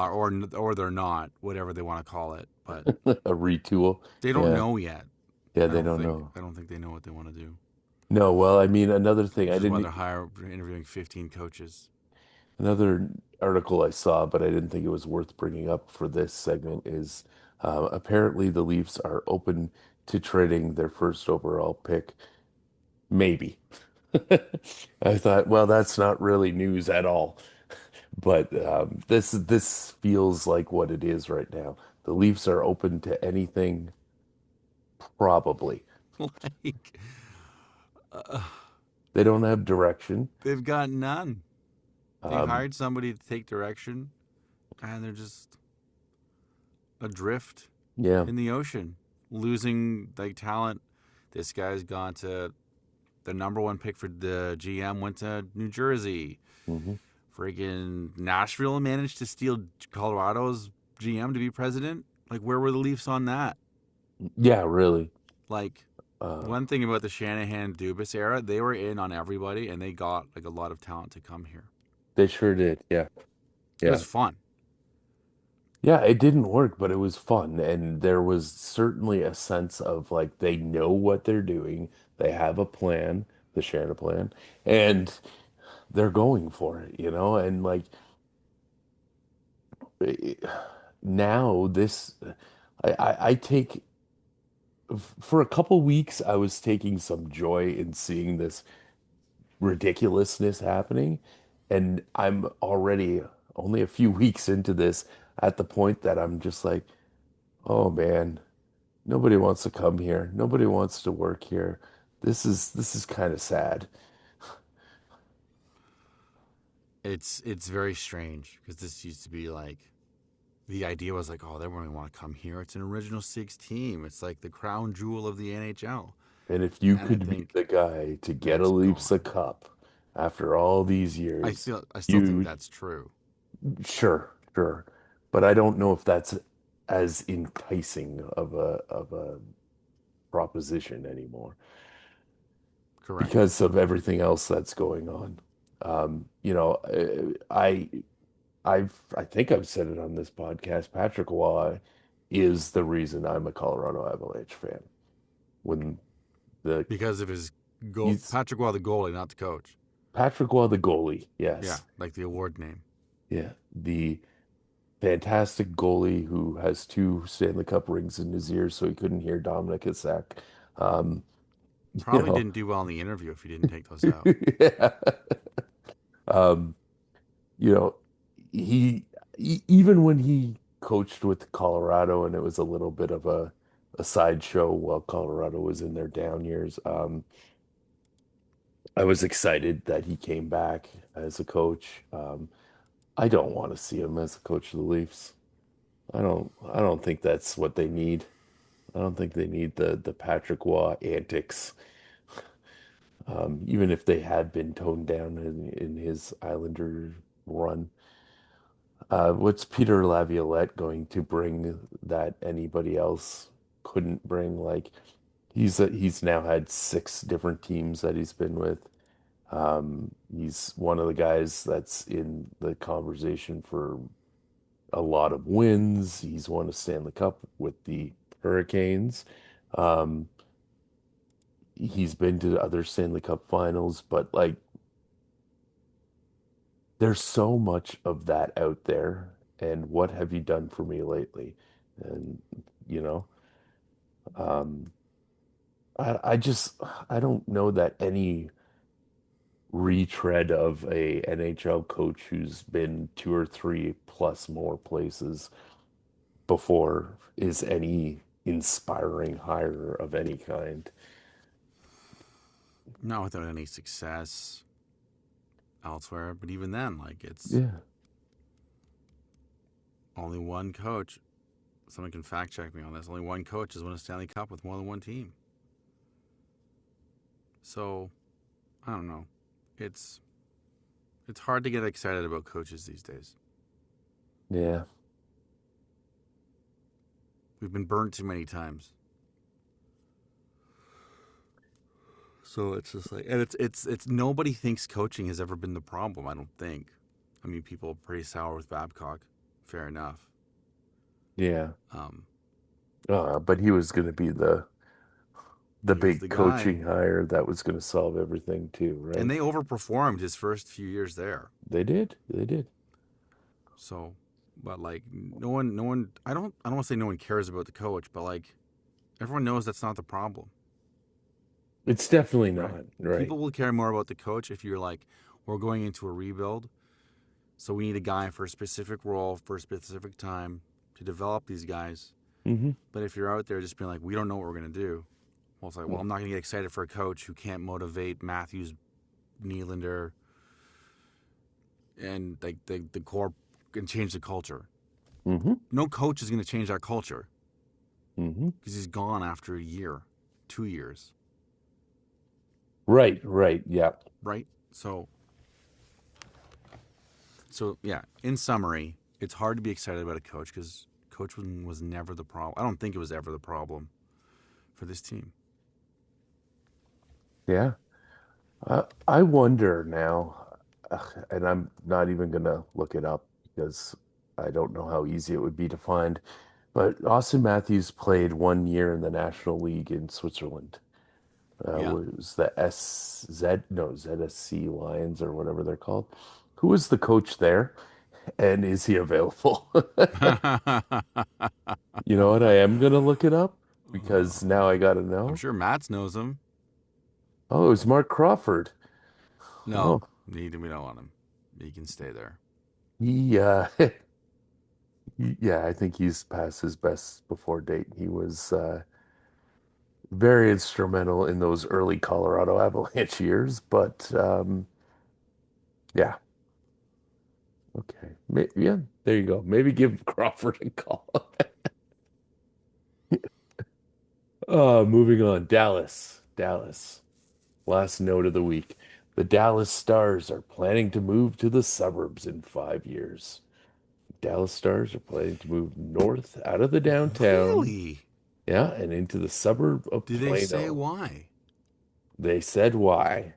or they're not, whatever they want to call it. But a retool. they don't Yeah. know yet. Yeah, I they don't don't think. know. I don't think they know what they want to do, No, well, I mean, another thing which I is why didn't they're interviewing 15 coaches. Another article I saw, but I didn't think it was worth bringing up for this segment, is apparently the Leafs are open to trading their first overall pick. Maybe. I thought, well, that's not really news at all. But this feels like what it is right now. The Leafs are open to anything, probably. like They don't have direction. They've got none. They Um, hired somebody to take direction, and they're just adrift yeah. in the ocean, losing like talent. This guy's gone to the number one pick for the GM went to New Jersey. Hmm. Friggin' Nashville managed to steal Colorado's GM to be president. Like, where were the Leafs on that? Yeah, really. Like, Uh, one thing about the Shanahan Dubas era, they were in on everybody, and they got like a lot of talent to come here. they sure did. Yeah. It was Yeah. fun. Yeah, it didn't work, but it was fun. And there was certainly a sense of like they know what they're doing. They have a plan, the Shanna plan, and they're going for it, And like eh, now this, I take, for a couple weeks, I was taking some joy in seeing this ridiculousness happening. And I'm already only a few weeks into this at the point that I'm just like, oh man. Nobody wants to come here. Nobody wants to work here. This is kind of sad. It's very strange because this used to be like the idea was like, oh, they wouldn't want to come here. It's an original six team. It's like the crown jewel of the NHL. And if you And I could be think the guy to get a that's Leafs a gone. cup after all these I years, still I still think you that's true. sure, sure. But I don't know if that's as enticing of a proposition anymore Correct. because of everything else that's going on. I think I've said it on this podcast. Patrick Waugh is the reason I'm a Colorado Avalanche fan. When the Because of his goal, he's Patrick Waugh, the goalie, not the coach. Patrick Waugh, the goalie, Yeah, yes, like the award name. yeah, the fantastic goalie who has two Stanley Cup rings in his ears, so he couldn't hear Dominic Hasek. Um, you Probably know, didn't do well in the interview if he didn't take those out. yeah. Um, you know, even when he coached with Colorado and it was a little bit of a sideshow while Colorado was in their down years, I was excited that he came back as a coach. I don't want to see him as a coach of the Leafs. I don't think that's what they need. I don't think they need the Patrick Waugh antics. Even if they had been toned down in his Islander run. What's Peter Laviolette going to bring that anybody else couldn't bring? Like he's now had six different teams that he's been with. He's one of the guys that's in the conversation for a lot of wins. He's won a Stanley Cup with the Hurricanes. Um, he's been to other Stanley Cup finals, but like there's so much of that out there. And what have you done for me lately? And you know, um, I don't know that any retread of a NHL coach who's been two or three plus more places before is any inspiring hire of any kind. Not without any success elsewhere, but even then, like it's Yeah. only one coach. Someone can fact check me on this. Only one coach has won a Stanley Cup with more than one team. So I don't know. It's it's hard to get excited about coaches these days. Yeah. We've been burnt too many times. So it's just like, and it's nobody thinks coaching has ever been the problem. I don't think. I mean, people are pretty sour with Babcock. Fair enough. Yeah. Um, But he was going to be the he was the big guy, coaching hire that was going to solve everything too, and right? they overperformed his first few years there. They did. They did. So, but like no one. I don't want to say no one cares about the coach, but like everyone knows that's not the problem, It's definitely right? not, right? People will care more about the coach if you're like, we're going into a rebuild, so we need a guy for a specific role for a specific time to develop these guys. Hmm. But if you're out there just being like, we don't know what we're gonna do, well, it's like, well, I'm not gonna get excited for a coach who can't motivate Matthews Nylander, and like the core, and change the culture. Mm-hmm. No coach is going to change that culture Mm-hmm. because he's gone after a year, 2 years, Right, right, yeah. right? So yeah. In summary, it's hard to be excited about a coach because coach was never the problem. I don't think it was ever the problem for this team. Yeah. I wonder now, and I'm not even gonna look it up because I don't know how easy it would be to find. But Austin Matthews played 1 year in the National League in Switzerland. Yeah. Was the SZ, no, ZSC Lions or whatever they're called. Who was the coach there? And is he available? You know what? I am gonna look it up because now I gotta I'm know. sure Mats knows him. Oh, it was Mark Crawford. No, Oh, we don't want him. He can stay there. he yeah, I think he's past his best before date. He was very instrumental in those early Colorado Avalanche years, but yeah, okay. Yeah, there you go. Maybe give Crawford a call. Moving on. Dallas. Dallas. Last note of the week. The Dallas Stars are planning to move to the suburbs in 5 years. Dallas Stars are planning to move north out of the downtown, Really? yeah, and into the suburb of Did they say Plano. why? They said why.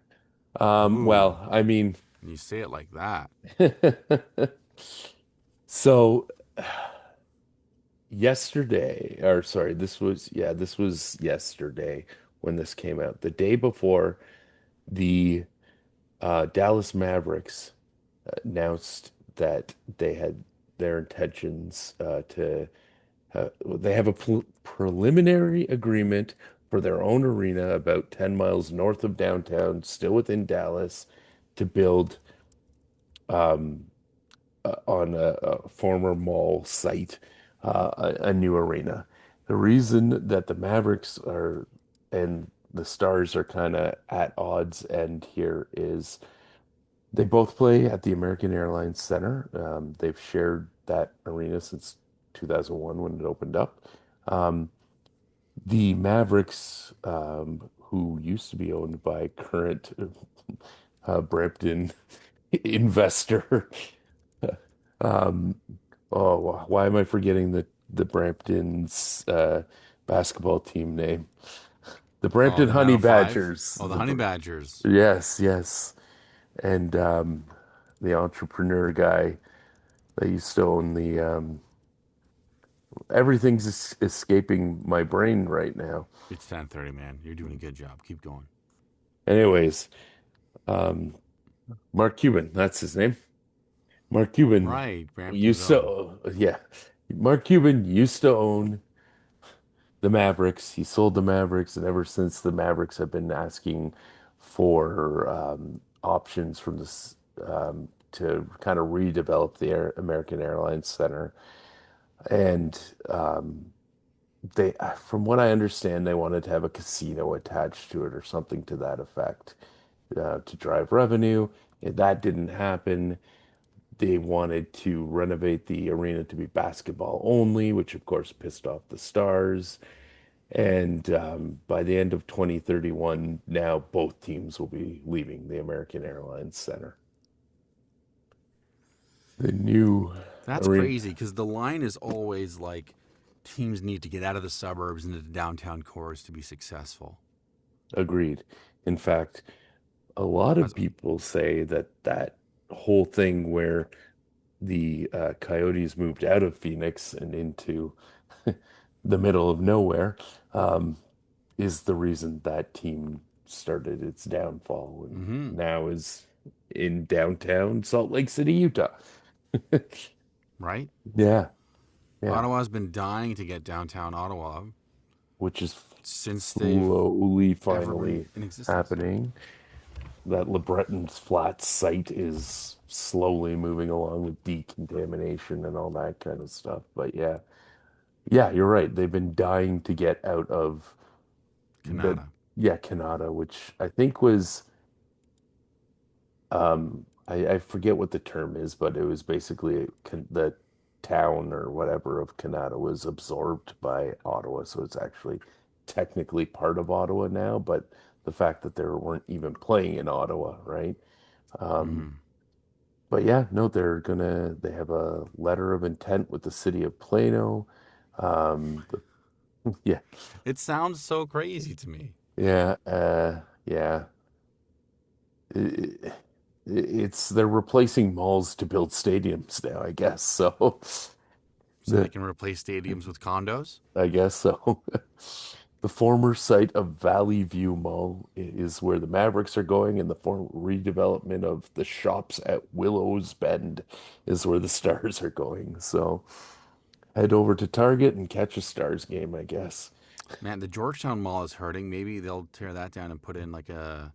Ooh, Well, I mean, when you say it like that. so yesterday, or sorry, this was yesterday when this came out. The day before, the Dallas Mavericks announced that they had their intentions to they have a preliminary agreement for their own arena about 10 miles north of downtown, still within Dallas, to build um, on a former mall site a new arena. The reason that the Mavericks are and the Stars are kind of at odds end here is they both play at the American Airlines Center. They've shared that arena since 2001 when it opened up. Um, the Mavericks, who used to be owned by current Brampton investor, um, oh, why am I forgetting the Brampton's basketball team name? The Oh, Brampton the Honey 905? Badgers. Oh, the Honey Badgers. Yes, yes. And the entrepreneur guy that used to own the everything's escaping my brain right now. It's 10:30, man. You're doing a good job. Keep going. Anyways, um, Mark Cuban, that's his name. Mark Cuban Right, Brampton's used own. to, yeah, Mark Cuban used to own the Mavericks. He sold the Mavericks, and ever since the Mavericks have been asking for options from this to kind of redevelop the American Airlines Center. And from what I understand, they wanted to have a casino attached to it or something to that effect to drive revenue. If that didn't happen, they wanted to renovate the arena to be basketball only, which of course pissed off the Stars. And by the end of 2031, now both teams will be leaving the American Airlines Center. The new That's arena, crazy because the line is always like teams need to get out of the suburbs into the downtown cores to be successful. agreed. In fact, a lot of That's, people say that that whole thing where the Coyotes moved out of Phoenix and into the middle of nowhere um, is the reason that team started its downfall and mm-hmm, now is in downtown Salt Lake City, Utah. right? Yeah, yeah, Ottawa's been dying to get downtown Ottawa which is since they've slowly ever been finally in existence. happening. That LeBreton's Flat site is slowly moving along with decontamination and all that kind of stuff. But yeah, yeah, you're right. They've been dying to get out of the Canada. yeah, Canada, which I think was I forget what the term is, but it was basically the town or whatever of Canada was absorbed by Ottawa, so it's actually technically part of Ottawa now, but the fact that they weren't even playing in Ottawa, right? Um, Mm. but yeah, no, they have a letter of intent with the city of Plano. Yeah, It sounds so crazy to me. yeah. It, it's they're replacing malls to build stadiums now, I guess. So So they the can replace stadiums with condos. I guess so. The former site of Valley View Mall is where the Mavericks are going, and the former redevelopment of the shops at Willows Bend is where the Stars are going. So head over to Target and catch a Stars game, I guess. Man, the Georgetown Mall is hurting. Maybe they'll tear that down and put in like the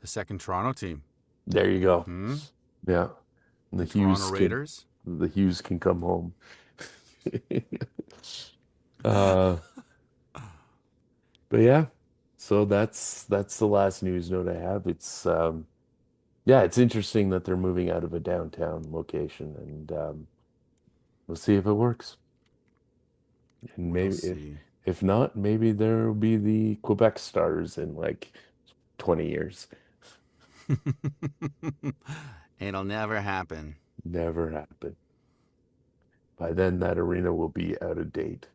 second Toronto team. There you go. Hmm? Yeah. And The Toronto Raiders. The Hughes can come home. Uh, but yeah, so that's the last news note I have. It's yeah, it's interesting that they're moving out of a downtown location, and we'll see if it works. And We'll maybe see. if not, maybe there will be the Quebec Stars in like 20 years. It'll never happen. Never happen. By then, that arena will be out of date.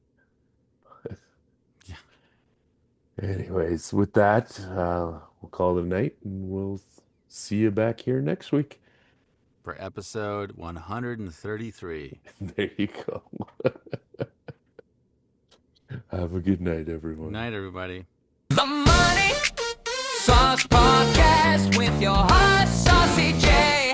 Yeah. Anyways, with that, we'll call it a night, and we'll see you back here next week. For episode 133. There you go. Have a good night, everyone. Night, everybody. The Money Sauce Podcast with your hot saucy J